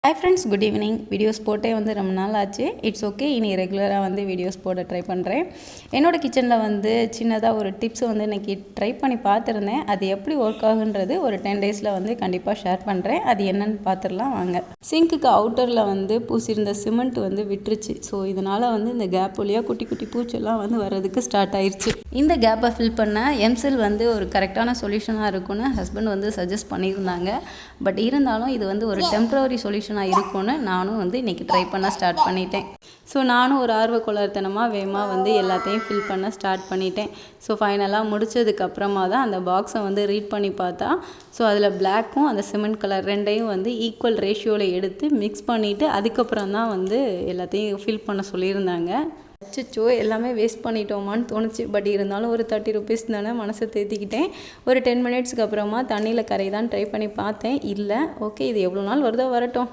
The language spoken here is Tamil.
Hi friends, good evening. Videos போட்டே வந்து ரொம்ப நாள் ஆச்சு. இட்ஸ் ஓகே, இனி ரெகுலராக வந்து வீடியோஸ் போட ட்ரை பண்ணுறேன். என்னோடய கிச்சனில் வந்து சின்னதாக ஒரு டிப்ஸ் வந்து இன்றைக்கி ட்ரை பண்ணி பார்த்துருந்தேன். அது எப்படி ஒர்க் ஆகுன்றது ஒரு 10 டேஸில் வந்து கண்டிப்பாக ஷேர் பண்ணுறேன். அது என்னென்னு பார்த்துடலாம் வாங்க. சிங்க்குக்கு அவுட்டரில் வந்து பூசியிருந்த சிமெண்ட் வந்து விட்டுருச்சு. ஸோ இதனால் வந்து இந்த கேப் வழியாக குட்டி குட்டி பூச்செல்லாம் வந்து வர்றதுக்கு ஸ்டார்ட் ஆயிடுச்சு. இந்த கேப்பை ஃபில் பண்ண எம்சில் வந்து ஒரு கரெக்டான சொல்யூஷனாக இருக்கும்னு ஹஸ்பண்ட் வந்து சஜஸ்ட் பண்ணியிருந்தாங்க. பட் இருந்தாலும் இது வந்து ஒரு டெம்ப்ரவரி சொல்யூஷன் இருக்கும்னு நானும் வந்து இன்றைக்கி ட்ரை பண்ண ஸ்டார்ட் பண்ணிட்டேன். ஸோ நானும் ஒரு ஆர்வக்கோளாறுத்தனமாக வேகமாக வந்து எல்லாத்தையும் ஃபில் பண்ண ஸ்டார்ட் பண்ணிட்டேன். ஸோ ஃபைனலாக முடிச்சதுக்கப்புறமா தான் அந்த பாக்ஸை வந்து ரீட் பண்ணி பார்த்தா, ஸோ அதில் பிளாக்கும் அந்த சிமெண்ட் கலர் ரெண்டையும் வந்து ஈக்குவல் ரேஷியோவில் எடுத்து மிக்ஸ் பண்ணிவிட்டு அதுக்கப்புறம் தான் வந்து எல்லாத்தையும் ஃபில் பண்ண சொல்லியிருந்தாங்க. அச்சோ, எல்லாமே வேஸ்ட் பண்ணிட்டோமான்னு தோணுச்சு. பட் இருந்தாலும் ஒரு 30 ருபீஸ் தானே, மனசை தேத்திக்கிட்டேன். ஒரு 10 மினிட்ஸ்க்கு அப்புறமா தண்ணியில் கரைதான் ட்ரை பண்ணி பார்த்தேன். இல்லை, ஓகே, இது எவ்வளோ நாள் வருதோ வரட்டும்.